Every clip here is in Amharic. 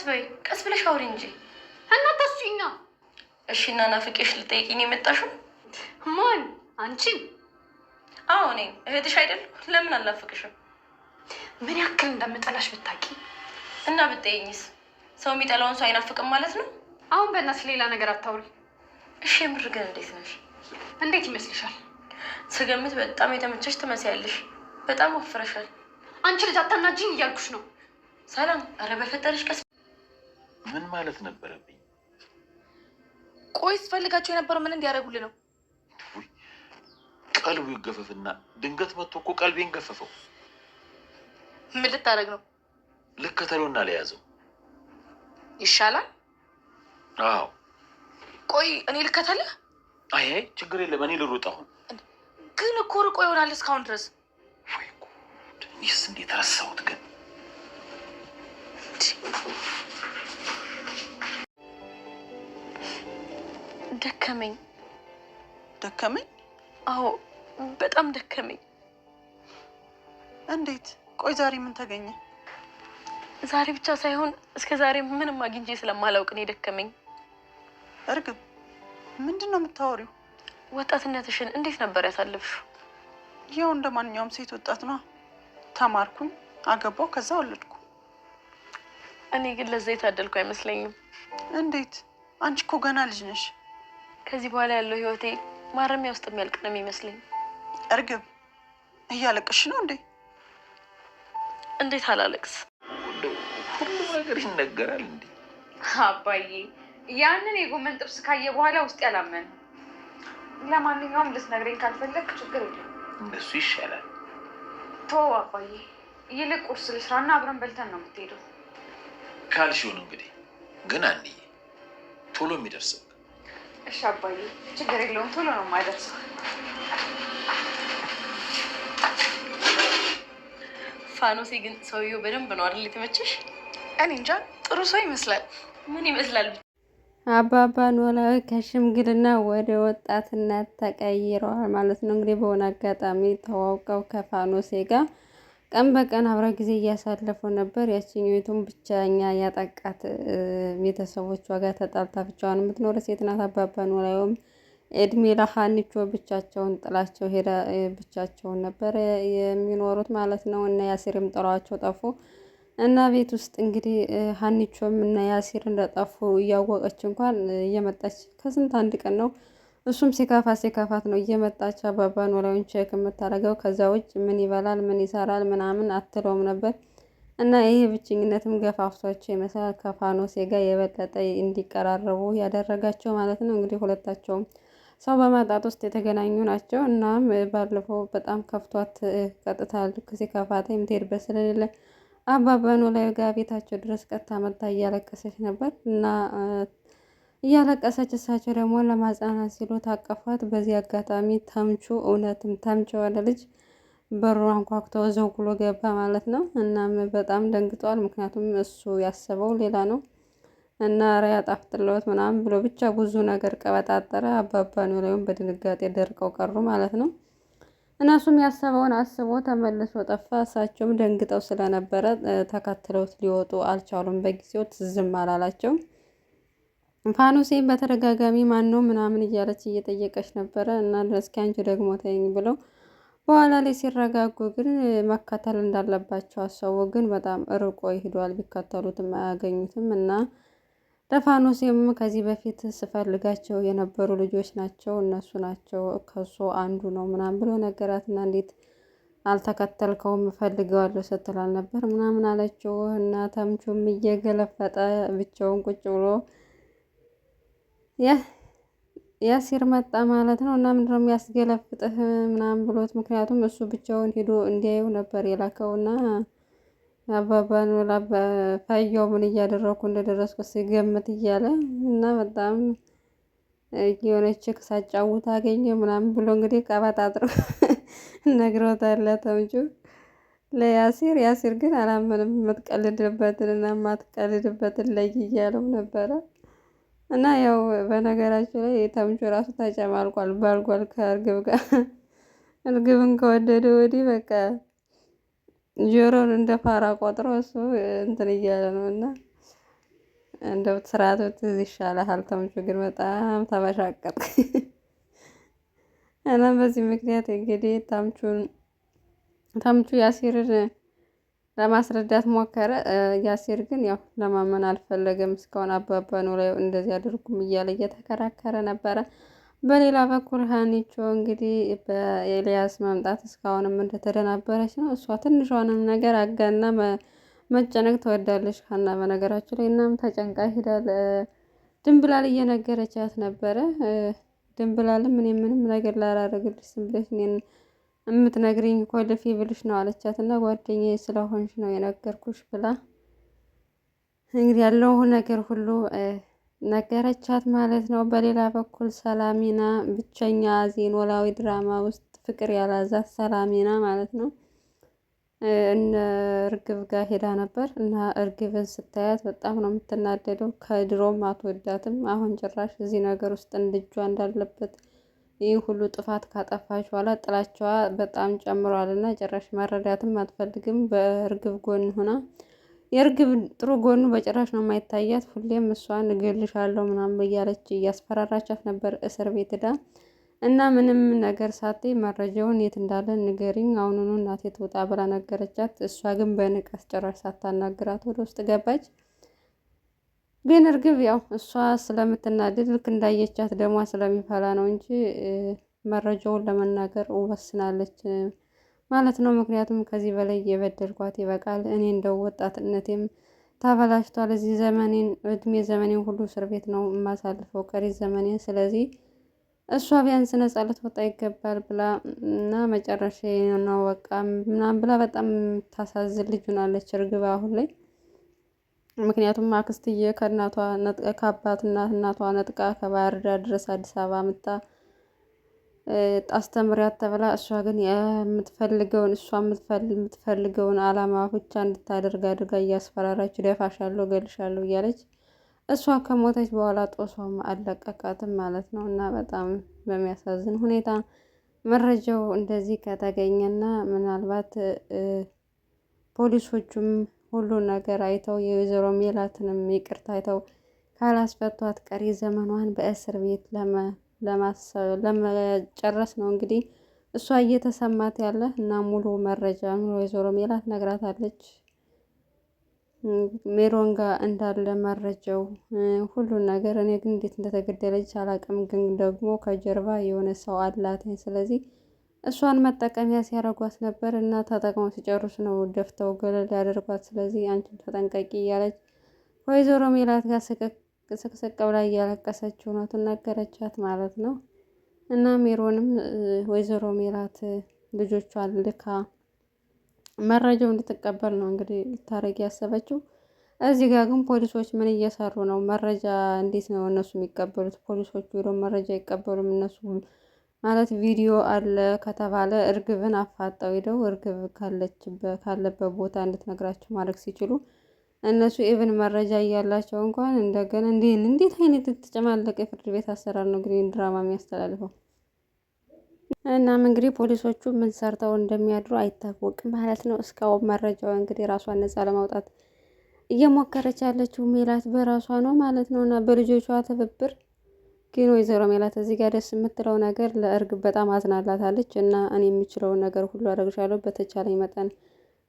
በይ ቀስ ብለሽ አውሪ እንጂ እና ታስጪኛ። እሺ እና ናፍቄሽ ልጠይቂኝ የመጣሽው? ማን? አንቺን? አዎ እኔ እህትሽ አይደል? ለምን አልናፍቅሽም? ምን ያክል እንደምጠላሽ ብታውቂ። እና ብትጠይኝስ? ሰው የሚጠላውን ሰው አይናፍቅም ማለት ነው? አሁን በእናትሽ ሌላ ነገር አታውሪ። እሺ የምር ግን እንዴት ነሽ? እንዴት ይመስልሻል? ስገምት በጣም የተመቸሽ ትመስያለሽ። በጣም ወፍረሻል። አንቺ ልጅ አታናጂኝ እያልኩሽ ነው። ሰላም፣ ኧረ በፈጠረሽ ቀስ። ምን ማለት ነበረብኝ? ቆይ ስፈልጋቸው የነበረው ምን እንዲያደርጉልህ ነው? ቀልቡ ይገፈፍና ድንገት መጥቶ እኮ ቀልቤን ገፈፈው። ምን ልታደርግ ነው? ልከተለውና ለያዘው ይሻላል። አዎ። ቆይ እኔ ልከተልህ? አይ ችግር የለም፣ እኔ ልሩጥ። አሁን ግን እኮ ርቆ ይሆናል እስካሁን ድረስ። ወይ ጉድ! እኔስ እንዴት ረሳሁት ግን። ደከመኝ። ደከመኝ? አዎ በጣም ደከመኝ። እንዴት? ቆይ ዛሬ ምን ተገኘ? ዛሬ ብቻ ሳይሆን እስከ ዛሬ ምንም አግኝቼ ስለማላውቅ ነው የደከመኝ። እርግብ ምንድን ነው የምታወሪው? ወጣትነትሽን እንዴት ነበር ያሳለፍሽው? ያው እንደ ማንኛውም ሴት ወጣት ነው። ተማርኩኝ፣ አገባው፣ ከዛ ወለድኩ። እኔ ግን ለዛ የታደልኩ አይመስለኝም። እንዴት? አንቺ እኮ ገና ልጅ ነሽ። ከዚህ በኋላ ያለው ህይወቴ ማረሚያ ውስጥ የሚያልቅ ነው የሚመስለኝ። እርግብ እያለቅሽ ነው እንዴ? እንዴት አላለቅስ? ሁሉም ነገር ይነገራል እንዴ? አባዬ ያንን የጎመን ጥብስ ካየ በኋላ ውስጥ ያላመን። ለማንኛውም ልትነግረኝ ካልፈለግ ችግር የለም። እንደሱ ይሻላል። ተወው አባዬ፣ ይልቅ ቁርስ ልስራና አብረን በልተን ነው የምትሄደው። ካልሽውን እንግዲህ ግን አንዬ ቶሎ የሚደርሰው። እሺ አባዬ ችግር የለውም፣ ቶሎ ነው የማይደርሰው። ፋኖሴ ግን ሰውየው በደንብ ነው አይደል የተመቸሽ? እኔ እንጃ ጥሩ ሰው ይመስላል። ምን ይመስላል? አባባ ኖላዊ ከሽምግልና ወደ ወጣትነት ተቀይረዋል ማለት ነው። እንግዲህ በሆነ አጋጣሚ ተዋውቀው ከፋኖሴ ጋር ቀን በቀን አብረ ጊዜ እያሳለፉ ነበር። ያችኛቱም ብቻኛ ያጠቃት ቤተሰቦቿ ጋር ተጣልታ ብቻዋን የምትኖር ሴት ናት። አባባ ኖላዊም እድሜ ለሀኒቾ ብቻቸውን ጥላቸው ሄዳ ብቻቸውን ነበር የሚኖሩት ማለት ነው። እና ያሲርም ጥሏቸው ጠፉ። እና ቤት ውስጥ እንግዲህ ሀኒቾም እና ያሲር እንደጠፉ እያወቀች እንኳን እየመጣች ከስንት አንድ ቀን ነው እሱም ሲከፋት ነው እየመጣች አባባ ኖላዊን ቼክ የምታደርገው። ከዛ ውጭ ምን ይበላል ምን ይሰራል ምናምን አትለውም ነበር። እና ይሄ ብቸኝነትም ገፋፍቷቸው ይመስላል ከፋኖሴ ጋር የበለጠ እንዲቀራረቡ ያደረጋቸው ማለት ነው። እንግዲህ ሁለታቸውም ሰው በማጣት ውስጥ የተገናኙ ናቸው። እናም ባለፈው በጣም ከፍቷት ቀጥታ ልክ ሲከፋት የምትሄድበት ስለሌለ አባባ ኖላዊ ጋር ቤታቸው ድረስ ቀጥታ መታ እያለቀሰች ነበር። እና እያለቀሰች እሳቸው ደግሞ ለማጽናናት ሲሉ ታቀፏት። በዚህ አጋጣሚ ተምቹ እውነትም ተምቹ ወደ ልጅ በሩን አንኳኩቶ ዘውኩሎ ገባ ማለት ነው። እናም በጣም ደንግጧል። ምክንያቱም እሱ ያሰበው ሌላ ነው። እና ኧረ ያጣፍጥለውት ምናምን ብሎ ብቻ ብዙ ነገር ቀበጣጠረ። አባባ ኖላዊም በድንጋጤ ደርቀው ቀሩ ማለት ነው። እነሱም ያሰበውን አስቦ ተመልሶ ጠፋ። እሳቸውም ደንግጠው ስለነበረ ተከትለውት ሊወጡ አልቻሉም። በጊዜው ትዝም አላላቸው። ፋኖሴም በተደጋጋሚ ማን ነው ምናምን እያለች እየጠየቀች ነበረ። እና እስኪ አንቺ ደግሞ ተይኝ ብለው በኋላ ላይ ሲረጋጉ ግን መከተል እንዳለባቸው አሰቡ። ግን በጣም ርቆ ይሄዷል። ቢከተሉትም አያገኙትም። እና ለፋኖሴም ከዚህ በፊት ስፈልጋቸው የነበሩ ልጆች ናቸው እነሱ ናቸው ከሱ አንዱ ነው ምናምን ብሎ ነገራትና እንዴት አልተከተልከውም እፈልገዋለሁ ስትላል ነበር ምናምን አለችው። እና ተምቹም እየገለፈጠ ብቻውን ቁጭ ብሎ ያሲር መጣ ማለት ነው። እና ምንድነው የሚያስገለፍጥህ ምናምን ብሎት ምክንያቱም እሱ ብቻውን ሄዶ እንዲያየው ነበር የላከውና አባባ ኖላዊ ፈያው ምን እያደረኩ እንደደረስኩ ሲገምት እያለ እና በጣም የሆነች ሳጫውት አገኘ ምናምን ብሎ እንግዲህ ቀበጣጥሮ ነግሮታል ተምቹ ለያሲር። ያሲር ግን አላመንም። የምትቀልድበትን እና የማትቀልድበትን ለይ እያለው ነበረ። እና ያው በነገራቸው ላይ ተምቹ ራሱ ተጨማልቋል ባልጓል ከእርግብ ጋር። እርግብን ከወደደ ወዲህ በቃ ጆሮን እንደ ፋራ ቆጥሮ እሱ እንትን እያለ ነው። እና እንደው ስርዓቱ ትዝ ይሻልሃል። ተምቹ ግን በጣም ተበሻቀጥ እና በዚህ ምክንያት እንግዲህ ተምቹ ያሲርን ለማስረዳት ሞከረ። ያሲር ግን ያው ለማመን አልፈለገም። እስካሁን አባባ ኖላዊ እንደዚህ አድርጉም እያለ እየተከራከረ ነበረ። በሌላ በኩል ሀኒቾ እንግዲህ በኤልያስ መምጣት እስካሁንም እንደተደናበረች ነው። እሷ ትንሿንም ነገር አጋና መጨነቅ ትወዳለች ሀና በነገራችን ላይ። እናም ተጨንቃ ሄዳል። ድንብላል እየነገረቻት ነበረ። ድንብላልም እኔ ምንም ነገር ላላደርግልሽ ዝም ብለሽ እኔን የምትነግሪኝ እኮ ልፊ ብልሽ ነው አለቻት። እና ጓደኛዬ ስለሆንሽ ነው የነገርኩሽ ብላ እንግዲህ ያለው ነገር ሁሉ ነገረቻት ማለት ነው። በሌላ በኩል ሰላሚና ብቸኛ ኖላዊ ድራማ ውስጥ ፍቅር ያላዛት ሰላሚና ማለት ነው እነ እርግብ ጋር ሄዳ ነበር እና እርግብን ስታያት በጣም ነው የምትናደደው። ከድሮም አትወዳትም። አሁን ጭራሽ እዚህ ነገር ውስጥ ልጇ እንዳለበት ይህ ሁሉ ጥፋት ካጠፋች በኋላ ጥላቻዋ በጣም ጨምሯል እና ጭራሽ መረዳትም አትፈልግም። በእርግብ ጎን ሆና የእርግብ ጥሩ ጎኑ በጭራሽ ነው የማይታያት። ሁሌም እሷን እገልሻለሁ ምናምን እያለች እያስፈራራቻት ነበር እስር ቤት ሄዳ እና ምንም ነገር ሳትይ መረጃውን የት እንዳለ ንገሪኝ አሁኑኑ እናቴ ትውጣ ብላ ነገረቻት። እሷ ግን በንቀት ጭራሽ ሳታናግራት ወደ ውስጥ ገባች። ግን እርግብ ያው እሷ ስለምትናደድ ልክ እንዳየቻት ደሟ ስለሚፈላ ነው እንጂ መረጃውን ለመናገር ወስናለች ማለት ነው። ምክንያቱም ከዚህ በላይ የበደልኳት ይበቃል። እኔ እንደው ወጣትነቴም ታበላሽቷል። እዚህ ዘመኔን እድሜ ዘመኔን ሁሉ እስር ቤት ነው የማሳልፈው ቀሪ ዘመኔን። ስለዚህ እሷ ቢያንስ ነጻ ልትወጣ ይገባል ብላ እና መጨረሻ ነው በቃ ምናምን ብላ በጣም ታሳዝን ልጅ ሆናለች እርግብ አሁን ላይ። ምክንያቱም አክስትዬ ከአባትና እናቷ ነጥቃ ከባህር ዳር ድረስ አዲስ አበባ መጣ አስተምሪያት ተብላ እሷ ግን የምትፈልገውን አላማ ብቻ እንድታደርግ አድርጋ እያስፈራራች ደፋሻለሁ፣ ገልሻለሁ እያለች እሷ ከሞተች በኋላ ጦሷም አለቀቃትም ማለት ነው። እና በጣም በሚያሳዝን ሁኔታ መረጃው እንደዚህ ከተገኘና ምናልባት ፖሊሶቹም ሁሉ ነገር አይተው የወይዘሮ ሜላትንም ይቅርታ አይተው ካላስፈቷት ቀሪ ዘመኗን በእስር ቤት ለመጨረስ ነው እንግዲህ እሷ እየተሰማት ያለ እና ሙሉ መረጃ ወይዘሮ ሜላት ነግራታለች። ሜሮን ጋር እንዳለ መረጃው ሁሉን ነገር። እኔ ግን እንዴት እንደተገደለች አላውቅም፣ ግን ደግሞ ከጀርባ የሆነ ሰው አላትኝ። ስለዚህ እሷን መጠቀሚያ ሲያደርጓት ነበር እና ተጠቅመው ሲጨርሱ ነው ደፍተው ገለል ያደርጓት። ስለዚህ አንቺም ተጠንቀቂ እያለች ወይዘሮ ሜላት ጋር ስቅስቅ ብላ እያለቀሰች እውነቱን ነገረቻት ማለት ነው። እና ሜሮንም ወይዘሮ ሜላት ልጆቿን ልካ መረጃው እንድትቀበል ነው እንግዲህ ልታረግ ያሰበችው። እዚህ ጋር ግን ፖሊሶች ምን እየሰሩ ነው? መረጃ እንዴት ነው እነሱ የሚቀበሉት? ፖሊሶቹ ሄደው መረጃ አይቀበሉም። እነሱ ማለት ቪዲዮ አለ ከተባለ እርግብን አፋጠው ሄደው እርግብ ካለበት ቦታ እንድትነግራቸው ማድረግ ሲችሉ እነሱ ኢቭን መረጃ እያላቸው እንኳን እንደገና እንዴት አይነት የተጨማለቀ የፍርድ ቤት አሰራር ነው እንግዲህ ድራማ የሚያስተላልፈው። እናም እንግዲህ ፖሊሶቹ ምን ሰርተው እንደሚያድሩ አይታወቅም ማለት ነው። እስካሁን መረጃው እንግዲህ ራሷን ነጻ ለማውጣት እየሞከረች ያለችው ሜላት በራሷ ነው ማለት ነው እና በልጆቿ ትብብር። ግን ወይዘሮ ሜላት እዚህ ጋር ደስ የምትለው ነገር ለእርግብ በጣም አዝናላታለች እና እኔ የምችለውን ነገር ሁሉ አደርግሻለሁ፣ በተቻለኝ መጠን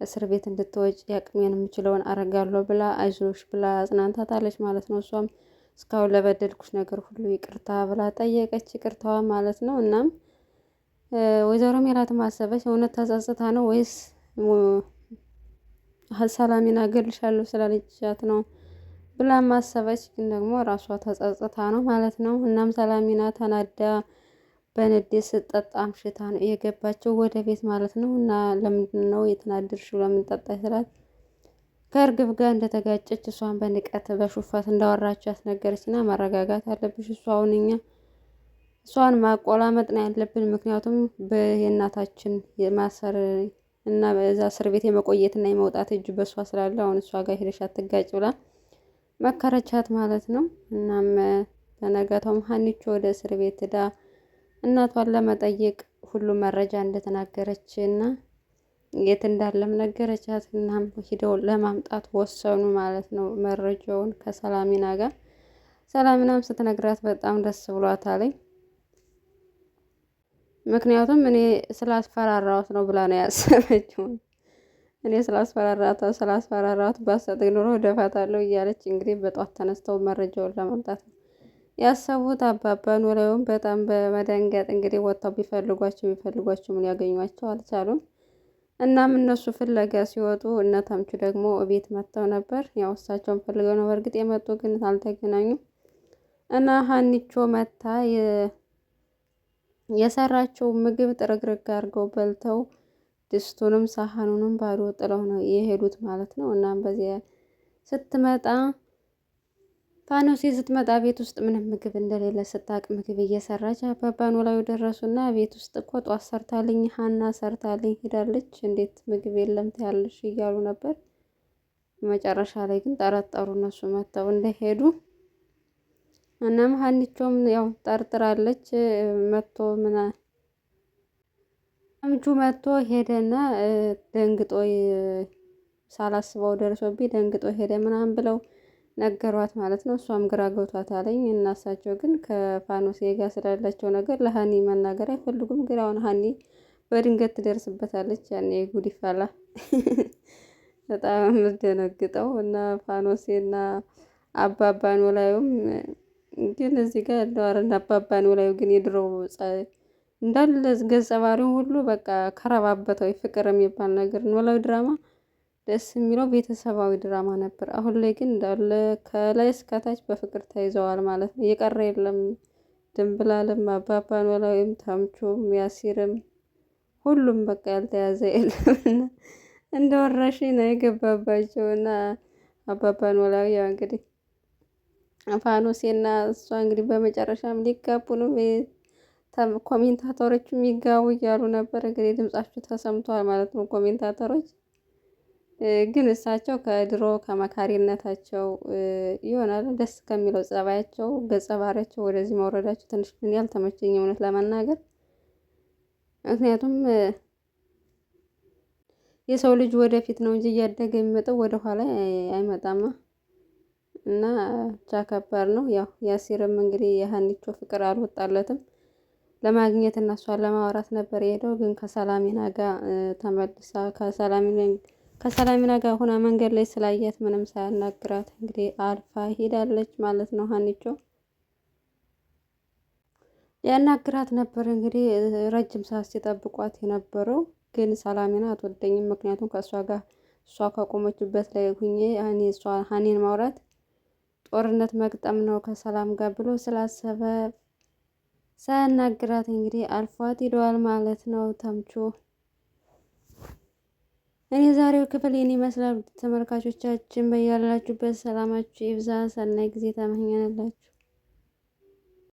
እስር ቤት እንድትወጪ ያቅሜን የምችለውን አረጋለሁ ብላ አይዞሽ ብላ አጽናንታታለች ማለት ነው። እሷም እስካሁን ለበደልኩሽ ነገር ሁሉ ይቅርታ ብላ ጠየቀች፣ ይቅርታዋ ማለት ነው። እናም ወይዘሮ ሜላትም አሰበች እውነት ተጸጽታ ነው ወይስ ሰላሚና እገልሻለሁ ስላለቻት ነው ብላ ማሰበች። ግን ደግሞ ራሷ ተጸጽታ ነው ማለት ነው። እናም ሰላሚና ተናዳ በንዴት ስትጠጣ አምሽታ ነው የገባቸው ወደ ቤት ማለት ነው። እና ለምንድን ነው የተናደድሽው? ለምን ጠጣሽ ስላት ከእርግብ ጋር እንደተጋጨች እሷን በንቀት በሹፈት እንዳወራቻት ነገረች። እና መረጋጋት አለብሽ፣ እሷን ማቆላመጥ ነው ያለብን። ምክንያቱም የእናታችን የማሰር እና በዛ እስር ቤት የመቆየትና የመውጣት እጅ በእሷ ስላለ አሁን እሷ ጋር ሄደሽ አትጋጭ ብላ መከረቻት ማለት ነው። እናም በነጋታውም ሀኒቾ ወደ እስር ቤት ሄዳ እናቷን ለመጠየቅ ሁሉ መረጃ እንደተናገረች እና የት እንዳለም ነገረቻት። እናም ሂደው ለማምጣት ወሰኑ ማለት ነው መረጃውን ከሰላሚና ጋር። ሰላሚናም ስትነግራት በጣም ደስ ብሏታለኝ። ምክንያቱም እኔ ስላስፈራራሁት ነው ብላ ነው ያሰበችው። እኔ ስላስፈራራሁት ባሰጠኝ ኑሮ ደፋታለሁ እያለች እንግዲህ በጧት ተነስተው መረጃውን ለማምጣት ነው ያሰቡት። አባባ ኖላዊም በጣም በመደንገጥ እንግዲህ ወጥተው ቢፈልጓቸው ምን ያገኟቸው አልቻሉም። እናም እነሱ ፍለጋ ሲወጡ እነ ተምቹ ደግሞ ቤት መጥተው ነበር። ያው እሳቸውን ፈልገው ነው በእርግጥ የመጡ ግን አልተገናኙም። እና ሀኒቾ መታ የሰራቸው ምግብ ጥርግርግ አድርገው በልተው ድስቱንም ሳህኑንም ባዶ ጥለው ነው የሄዱት ማለት ነው። እናም በዚያ ስትመጣ ፋኖሴ ስትመጣ ቤት ውስጥ ምንም ምግብ እንደሌለ ስታቅ ምግብ እየሰራች አባባ ኖላዊ ደረሱና ቤት ውስጥ እኮ ጧት ሰርታልኝ ሀና ሰርታልኝ ሄዳለች፣ እንዴት ምግብ የለም ትያለሽ እያሉ ነበር። መጨረሻ ላይ ግን ጠረጠሩ እነሱ መጥተው እንደሄዱ። እናም ሀኒቾም ያው ጠርጥራለች። ተምቹ መጥቶ ሄደና ደንግጦ ሳላስበው ደርሶብኝ ደንግጦ ሄደ ምናምን ብለው ነገሯት ማለት ነው። እሷም ግራ ገብቷታለኝ። እና እሳቸው ግን ከፋኖሴ ጋር ስላላቸው ነገር ለሀኒ መናገር አይፈልጉም። ግን አሁን ሀኒ በድንገት ትደርስበታለች። ያኔ ጉድ ይፈላ። በጣም የምትደነግጠው እና ፋኖሴና አባባ ኖላዊም ግን እዚህ ጋር ያለው አባባ ኖላዊ ግን የድሮ እንዳለ ገጸ ባህሪው ሁሉ በቃ ከረባበተው ፍቅር የሚባል ነገር ኖላዊ ድራማ ደስ የሚለው ቤተሰባዊ ድራማ ነበር። አሁን ላይ ግን እንዳለ ከላይ እስከታች በፍቅር ተይዘዋል ማለት ነው። የቀረ የለም። ድንብላልም አባባ ኖላዊም ተምቹም ያሲርም ሁሉም በቃ ያልተያዘ የለም። እንደ ወረርሽኝ ነው የገባባቸው እና አባባ ኖላዊ ያው እንግዲህ ፋኖሴና እሷ እንግዲህ በመጨረሻም ሊጋቡ ነው። ኮሜንታተሮች የሚጋቡ እያሉ ነበር። እንግዲህ ድምጻቸው ተሰምቷል ማለት ነው። ኮሜንታተሮች ግን እሳቸው ከድሮ ከመካሪነታቸው ይሆናል ደስ ከሚለው ጸባያቸው ገጸ ባህሪያቸው ወደዚህ መውረዳቸው ትንሽ ምን ያልተመቸኝ እውነት ለመናገር። ምክንያቱም የሰው ልጅ ወደፊት ነው እንጂ እያደገ የሚመጣው ወደ ኋላ አይመጣማ። እና ብቻ ከባድ ነው። ያው ያሲርም እንግዲህ የሀኒቾ ፍቅር አልወጣለትም። ለማግኘት እና እሷን ለማውራት ነበር የሄደው። ግን ከሰላሚና ጋር ተመልሳ ከሰላሚና ጋር ሆና መንገድ ላይ ስላያት ምንም ሳያናግራት እንግዲህ አልፋ ሄዳለች ማለት ነው። ሀኒቾ ያናግራት ነበር እንግዲህ ረጅም ሰዓት ሲጠብቋት የነበረው። ግን ሰላሚና አትወደኝም። ምክንያቱም ከእሷ ጋር እሷ ከቆመችበት ላይ ሁኜ ሀኒን ማውራት ጦርነት መግጠም ነው ከሰላም ጋር ብሎ ስላሰበ ሳያናግራት እንግዲህ አልፏት ሄደዋል ማለት ነው ተምቹ። እኔ ዛሬው ክፍል ይህን ይመስላል። ተመልካቾቻችን በያላችሁበት ሰላማችሁ ይብዛ። ሰናይ ጊዜ ተመኘንላችሁ።